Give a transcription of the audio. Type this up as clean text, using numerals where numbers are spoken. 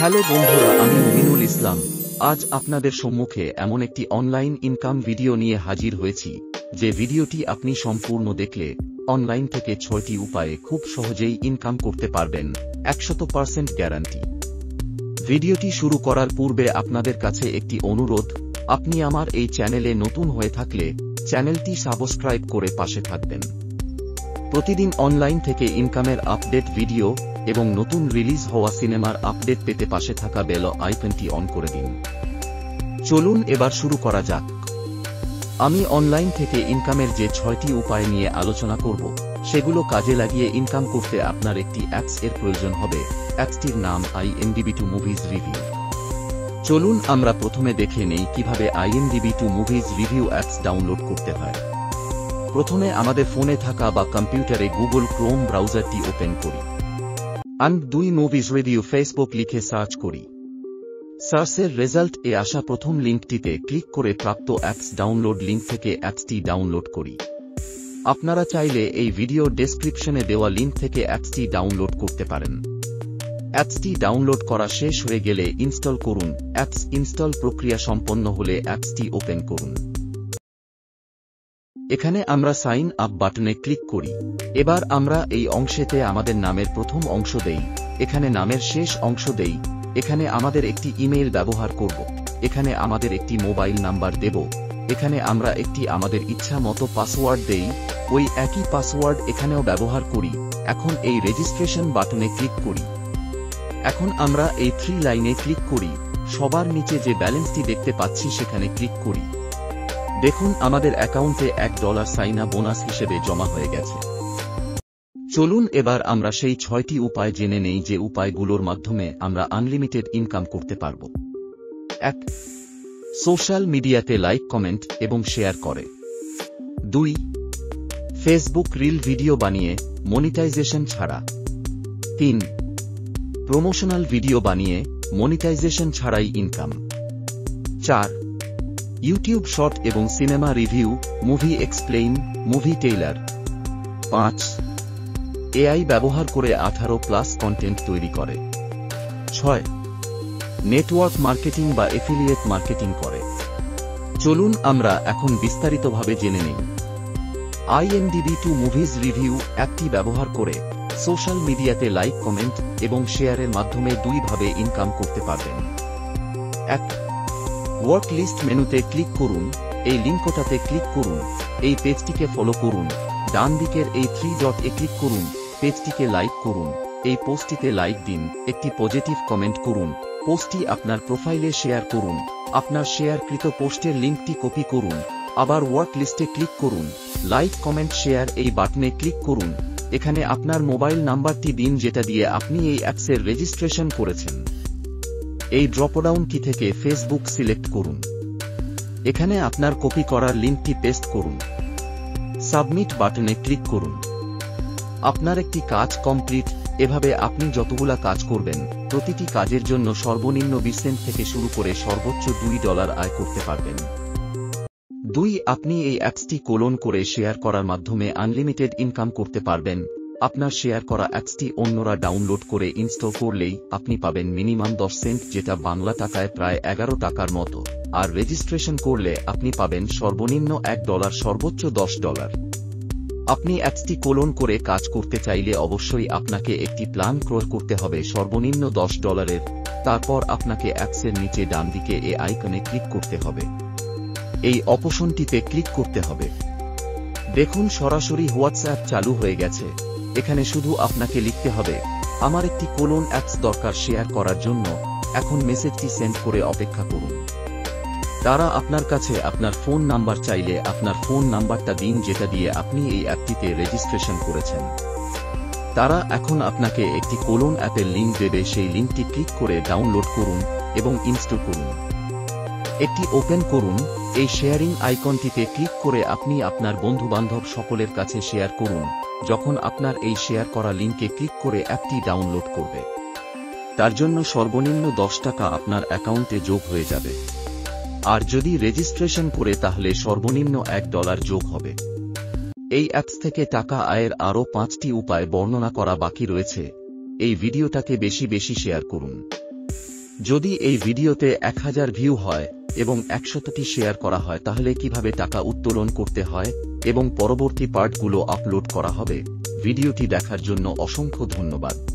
Hello বন্ধুরা, আমি মুমিনুল ইসলাম। আজ আপনাদের সম্মুখে এমন একটি অনলাইন ইনকাম ভিডিও নিয়ে হাজির হয়েছি, যে ভিডিওটি আপনি সম্পূর্ণ দেখলে অনলাইন থেকে 6টি উপায়ে খুব সহজেই ইনকাম করতে পারবেন, 100% গ্যারান্টি। ভিডিওটি শুরু করার পূর্বে আপনাদের কাছে একটি অনুরোধ, আপনি আমার এই চ্যানেলে নতুন হয়ে থাকলে চ্যানেলটি সাবস্ক্রাইব করে পাশে থাকবেন। প্রতিদিন অনলাইন থেকে ইনকামের আপডেট ভিডিও এবং নতুন রিলিজ হওয়া সিনেমার আপডেট পেতে পাশে থাকা বেল আইকনটি অন করে দিন। চলুন এবার শুরু করা যাক। আমি অনলাইন থেকে ইনকামের যে 6টি উপায় নিয়ে আলোচনা করব, সেগুলো কাজে লাগিয়ে ইনকাম করতে আপনার একটি অ্যাপস এর প্রয়োজন হবে। অ্যাপসটির নাম IMDb2 মুভিজ রিভিউ। চলুন আমরা প্রথমে দেখে নেই কিভাবে IMDb2 movies review apps download করতে হয়। প্রথমে আমাদের ফোনে থাকা বা কম্পিউটারে গুগল ক্রোম ব্রাউজারটি ওপেন করি। IMDb2 মুভিজ রিভিউ ফেসবুক লিখে সার্চ করি। সার্চের রেজাল্ট এ আসা প্রথম লিঙ্কটিতে ক্লিক করে প্রাপ্ত অ্যাপস ডাউনলোড লিঙ্ক থেকে অ্যাপসটি ডাউনলোড করি। আপনারা চাইলে এই ভিডিও ডেসক্রিপশনে দেওয়া লিঙ্ক থেকে অ্যাপসটি ডাউনলোড করতে পারেন। অ্যাপসটি ডাউনলোড করা শেষ হয়ে গেলে ইনস্টল করুন। অ্যাপস ইনস্টল প্রক্রিয়া সম্পন্ন হলে অ্যাপসটি ওপেন করুন। এখানে আমরা সাইন আপ বাটনে ক্লিক করি। এবার আমরা এই অংশেতে আমাদের নামের প্রথম অংশ দেই, এখানে নামের শেষ অংশ দেই, এখানে আমাদের একটি ইমেইল ব্যবহার করব, এখানে আমাদের একটি মোবাইল নাম্বার দেব, এখানে আমরা একটি আমাদের ইচ্ছা মতো পাসওয়ার্ড দেই, ওই একই পাসওয়ার্ড এখানেও ব্যবহার করি। এখন এই রেজিস্ট্রেশন বাটনে ক্লিক করি। এখন আমরা এই 3 লাইনে ক্লিক করি। সবার নিচে যে ব্যালেন্সটি দেখতে পাচ্ছি সেখানে ক্লিক করি। দেখুন আমাদের অ্যাকাউন্টে $1 সাইন আপ বোনাস হিসেবে জমা হয়ে গেছে। চলুন এবার আমরা সেই 6টি উপায় জেনে নেই, যে উপায়গুলোর মাধ্যমে আমরা আনলিমিটেড ইনকাম করতে পারব। 1. সোশ্যাল মিডিয়াতে লাইক, কমেন্ট এবং শেয়ার করে। 2. ফেসবুক রিল ভিডিও বানিয়ে মনিটাইজেশন ছাড়া। 3. প্রমোশনাল ভিডিও বানিয়ে মনিটাইজেশন ছাড়াই ইনকাম। 4. ইউটিউব শর্ট এবং cinema review, movie explain, movie Taylor. 5. AI ব্যবহার করে 18+ কন্টেন্ট তৈরি করে। 6. নেটওয়ার্ক মার্কেটিং বা এফিলিয়েট মার্কেটিং করে। চলুন আমরা এখন বিস্তারিতভাবে জেনে নিই। IMDb2 মুভিজ রিভিউ অ্যাপটি ব্যবহার করে সোশ্যাল মিডিয়াতে লাইক, কমেন্ট এবং শেয়ারের মাধ্যমে 2 ভাবে ইনকাম করতে পারবেন। 1. ওয়ার্ক লিস্ট মেনুতে ক্লিক করুন, এই লিঙ্কটাতে ক্লিক করুন, এই পেজটিকে ফলো করুন, ডান দিকের এই 3 ডটে ক্লিক করুন, পেজটিকে লাইক করুন, এই পোস্টটিতে লাইক দিন, একটি পজিটিভ কমেন্ট করুন, পোস্টটি আপনার প্রোফাইলে শেয়ার করুন, আপনার শেয়ারকৃত পোস্টের লিঙ্কটি কপি করুন, আবার ওয়ার্ক লিস্টে ক্লিক করুন, লাইক, কমেন্ট, শেয়ার এই বাটনে ক্লিক করুন, এখানে আপনার মোবাইল নাম্বারটি দিন যেটা দিয়ে আপনি এই অ্যাপসের রেজিস্ট্রেশন করেছেন। এই ড্রপডাউন কি থেকে ফেসবুক সিলেক্ট করুন, এখানে আপনার কপি করার লিঙ্কটি পেস্ট করুন, সাবমিট বাটনে ক্লিক করুন। আপনার একটি কাজ কমপ্লিট। এভাবে আপনি যতগুলা কাজ করবেন, প্রতিটি কাজের জন্য সর্বনিম্ন 20 সেন্ট থেকে শুরু করে সর্বোচ্চ $2 আয় করতে পারবেন। 2. আপনি এই অ্যাপসটি কোলন করে শেয়ার করার মাধ্যমে আনলিমিটেড ইনকাম করতে পারবেন। আপনার শেয়ার করা অ্যাপসটি অন্যরা ডাউনলোড করে ইনস্টল করলেই আপনি পাবেন মিনিমাম 10 সেন্ট, যেটা বাংলা টাকায় প্রায় 11 টাকার মতো, আর রেজিস্ট্রেশন করলে আপনি পাবেন সর্বনিম্ন $1, সর্বোচ্চ $10। আপনি অ্যাপসটি কোলন করে কাজ করতে চাইলে অবশ্যই আপনাকে একটি প্ল্যান ক্রয় করতে হবে সর্বনিম্ন $10। তারপর আপনাকে অ্যাপসের নিচে ডান দিকে এই আইকনে ক্লিক করতে হবে, এই অপশনটিতে ক্লিক করতে হবে। দেখুন সরাসরি হোয়াটসঅ্যাপ চালু হয়ে গেছে। এখানে শুধু আপনাকে লিখতে হবে, আমার একটি কোলন অ্যাপস দরকার শেয়ার করার জন্য, এখন মেসেজটি সেন্ড করে অপেক্ষা করুন। তারা আপনার কাছে আপনার ফোন নাম্বার চাইলে আপনার ফোন নাম্বারটা দিন যেটা দিয়ে আপনি এই অ্যাপটিতে রেজিস্ট্রেশন করেছেন। তারা এখন আপনাকে একটি কোলন অ্যাপের লিঙ্ক দেবে, সেই লিঙ্কটি ক্লিক করে ডাউনলোড করুন এবং ইনস্টল করুন। একটি ওপেন করুন, এই শেয়ারিং আইকনটিতে ক্লিক করে আপনি আপনার বন্ধুবান্ধব সকলের কাছে শেয়ার করুন। যখন আপনার এই শেয়ার করা লিঙ্কে ক্লিক করে অ্যাপটি ডাউনলোড করবে, তার জন্য সর্বনিম্ন $10 আপনার অ্যাকাউন্টে যোগ হয়ে যাবে, আর যদি রেজিস্ট্রেশন করে তাহলে সর্বনিম্ন $1 যোগ হবে। এই অ্যাপস থেকে টাকা আয়ের আরও 5টি উপায় বর্ণনা করা বাকি রয়েছে। এই ভিডিওটাকে বেশি বেশি শেয়ার করুন। যদি এই ভিডিওতে 1000 ভিউ হয় এবং 100টি শেয়ার করা হয় তাহলে কিভাবে টাকা উত্তোলন করতে হয় এবং পরবর্তী পার্টগুলো আপলোড করা হবে। ভিডিওটি দেখার জন্য অসংখ্য ধন্যবাদ।